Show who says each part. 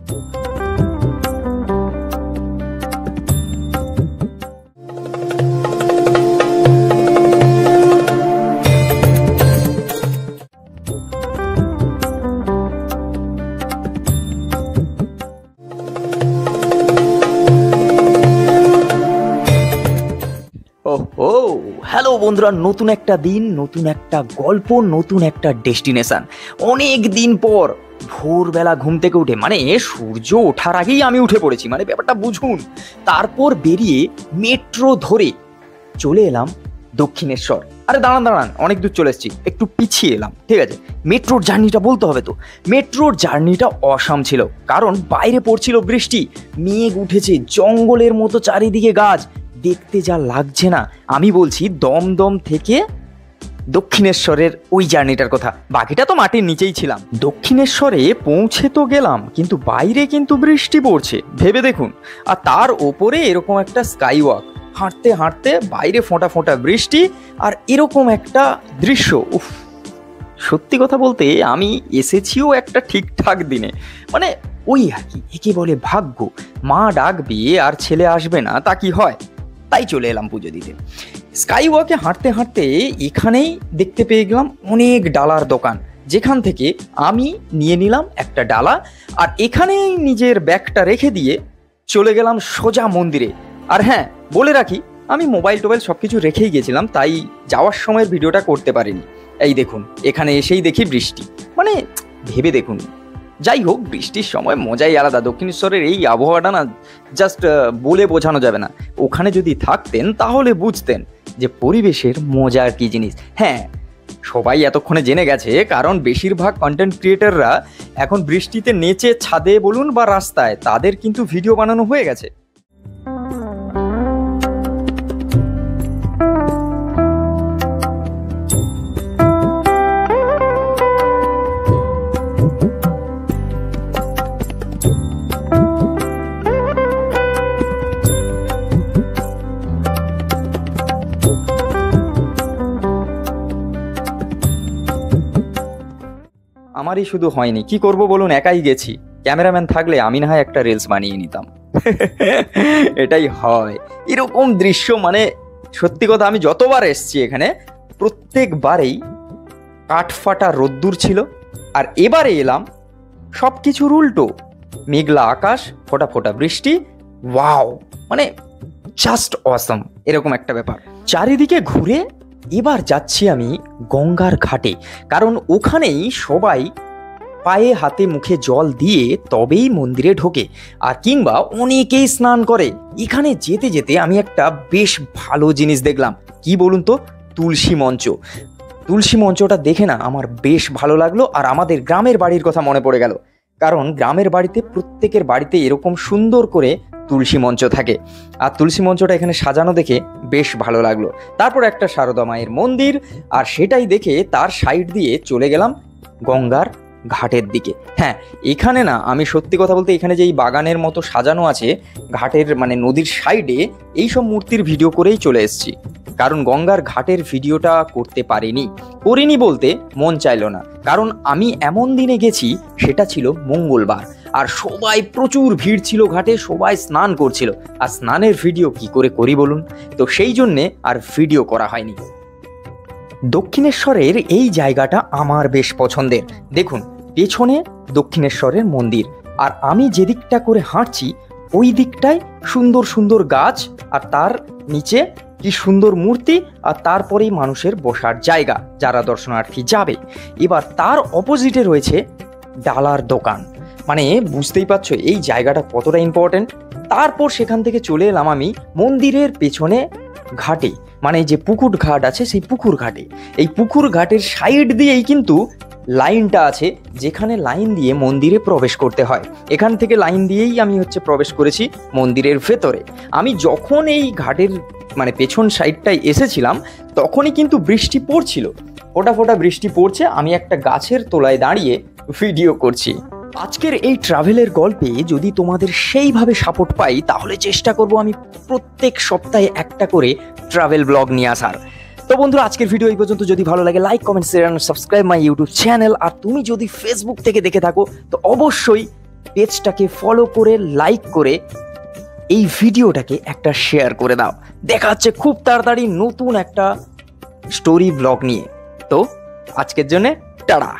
Speaker 1: ও hello বন্ধুরা, নতুন একটা দিন, নতুন একটা গল্প, নতুন একটা ডেস্টিনেশন। অনেক দিন পর ভোরবেলা ঘুম থেকে উঠে, মানে সূর্য ওঠার আগেই আমি উঠে পড়েছি, মানে ব্যাপারটা বুঝুন। তারপর বেরিয়ে মেট্রো ধরে চলে এলাম দক্ষিণেশ্বর। আরে দাঁড়ান, অনেক দূর চলে এসেছি, একটু পিছিয়ে এলাম, ঠিক আছে। মেট্রোর জার্নিটা বলতে হবে তো। মেট্রোর জার্নিটা অসাম ছিল, কারণ বাইরে পড়ছিল বৃষ্টি, মেঘ উঠেছে, জঙ্গলের মতো চারিদিকে গাছ, দেখতে যা লাগছে না। আমি বলছি দমদম থেকে দক্ষিণেশ্বরের ওই জার্নিটার কথা, বাকিটা তো মাটির নিচেই ছিলাম। দক্ষিণেশ্বরে পৌঁছে তো গেলাম, কিন্তু বাইরে কিন্তু বৃষ্টি পড়ছে, ভেবে দেখুন। আর তার ওপরে এরকম একটা স্কাই ওয়াক, হাঁটতে হাঁটতে বাইরে ফোঁটা ফোঁটা বৃষ্টি, আর এরকম একটা দৃশ্য। উফ, সত্যি কথা বলতে আমি এসেছিও একটা ঠিকঠাক দিনে, মানে ওই আর কি, একে বলে ভাগ্য। মা ডাকবে আর ছেলে আসবে না, তা কি হয়? তাই চলে এলাম পুজো দিতে। স্কাই ওয়াকে হাঁটতে হাঁটতে এখানেই দেখতে পেয়ে গেলাম অনেক ডালার দোকান, যেখান থেকে আমি নিয়ে নিলাম একটা ডালা, আর এখানেই নিজের ব্যাগটা রেখে দিয়ে চলে গেলাম সোজা মন্দিরে। আর হ্যাঁ, বলে রাখি, আমি মোবাইল টোবাইল সব কিছু রেখেই গেছিলাম, তাই যাওয়ার সময়ের ভিডিওটা করতে পারিনি। এই দেখুন, এখানে এসেই দেখি বৃষ্টি, মানে ভেবে দেখুন। যাই হোক, বৃষ্টির সময় মজাই আলাদা। দক্ষিণেশ্বরের এই আবহাওয়াটা না, জাস্ট বলে বোঝানো যাবে না। ওখানে যদি থাকতেন তাহলে বুঝতেন যে পরিবেশের মজার কি জিনিস। হ্যাঁ, সবাই এতক্ষণে জেনে গেছে, কারণ বেশিরভাগ কন্টেন্ট ক্রিয়েটাররা এখন বৃষ্টিতে নেচে ছাদে বলুন বা রাস্তায়, তাদের কিন্তু ভিডিও বানানো হয়ে গেছে। আমারই শুধু হয়নি, কি করব বলুন, একাই গেছি। ক্যামেরাম্যান থাকলে আমি না হয় একটা রিলস বানিয়ে নিতাম। এটাই হয়, এরকম দৃশ্য। মানে সত্যি কথা, আমি যতবার এসছি এখানে প্রত্যেকবারেই কাঠফাটা রোদ্দুর ছিল, আর এবারে এলাম সব কিছুর উল্টো, মেঘলা আকাশ, ফোঁটা ফোঁটা বৃষ্টি। ওয়াও, মানে জাস্ট অসাম, এরকম একটা ব্যাপার। চারিদিকে ঘুরে এবার যাচ্ছি আমি গঙ্গার ঘাটে, কারণ ওখানেই সবাই পায়ে হাতে মুখে জল দিয়ে তবেই মন্দিরে ঢোকে, আর কিংবা অনেকেই স্নান করে। এখানে যেতে যেতে আমি একটা বেশ ভালো জিনিস দেখলাম, কি বলুন তো, তুলসী মঞ্চ। তুলসী মঞ্চটা দেখে না আমার বেশ ভালো লাগলো, আর আমাদের গ্রামের বাড়ির কথা মনে পড়ে গেল, কারণ গ্রামের বাড়িতে প্রত্যেকের বাড়িতে এরকম সুন্দর করে তুলসী মঞ্চ থাকে, আর তুলসী মঞ্চটা এখানে সাজানো দেখে বেশ ভালো লাগলো। তারপর একটা সারদা মায়ের মন্দির, আর সেটাই দেখে তার সাইড দিয়ে চলে গেলাম গঙ্গার ঘাটের দিকে। হ্যাঁ, এখানে না, আমি সত্যি কথা বলতে, এখানে যে এই বাগানের মতো সাজানো আছে ঘাটের, মানে নদীর সাইডে, এইসব মূর্তির ভিডিও করেই চলে এসেছি, কারণ গঙ্গার ঘাটের ভিডিওটা করতে করিনি বলতে মন চাইলো না, কারণ আমি এমন দিনে গেছি, সেটা ছিল মঙ্গলবার, আর সবাই, প্রচুর ভিড় ছিল ঘাটে, সবাই স্নান করছিল, আর স্নানের ভিডিও কি করে করি বলুন, তো সেই জন্যে আর ভিডিও করা হয়নি। দক্ষিণেশ্বরের এই জায়গাটা আমার বেশ পছন্দের। দেখুন, পেছনে দক্ষিণেশ্বরের মন্দির, আর আমি যে দিকটা করে হাঁটছি ওই দিকটায় সুন্দর সুন্দর গাছ, আর তার নিচে কি সুন্দর মূর্তি, আর তারপরেই মানুষের বসার জায়গা যারা দর্শনার্থী যাবে। এবার তার অপোজিটে রয়েছে ডালার দোকান, মানে বুঝতেই পারছো এই জায়গাটা কতটা ইম্পর্টেন্ট। তারপর সেখান থেকে চলে এলাম আমি মন্দিরের পেছনে ঘাটে, মানে যে পুকুর ঘাট আছে সেই পুকুর ঘাটে। এই পুকুর ঘাটের সাইড দিয়েই কিন্তু লাইনটা আছে, যেখানে লাইন দিয়ে মন্দিরে প্রবেশ করতে হয়। এখান থেকে লাইন দিয়েই আমি প্রবেশ করেছি মন্দিরের ভেতরে। আমি যখন এই ঘাটের মানে পেছন সাইডটায় এসেছিলাম, তখনই কিন্তু বৃষ্টি পড়ছিল, ফোঁটা ফোঁটা বৃষ্টি পড়ছে। আমি একটা গাছের তলায় দাঁড়িয়ে ভিডিও করছি। আজকের এই ট্রাভেলের গল্পে যদি তোমাদের সেইভাবে সাপোর্ট পাই, তাহলে চেষ্টা করব আমি প্রত্যেক সপ্তাহে একটা করে ট্রাভেল ব্লগ নিয়ে আসার। তো বন্ধুরা, আজকের ভিডিও এই পর্যন্ত। যদি ভালো লাগে like, comment, share, subscribe my YouTube channel. আর তুমি যদি ফেসবুক থেকে দেখে থাকো তো অবশ্যই পেজটাকে ফলো করে লাইক করে এই ভিডিওটাকে একটা শেয়ার করে দাও। দেখা হচ্ছে খুব তাড়াতাড়ি নতুন একটা স্টোরি ব্লগ নিয়ে। তো আজকের জন্য টাটা।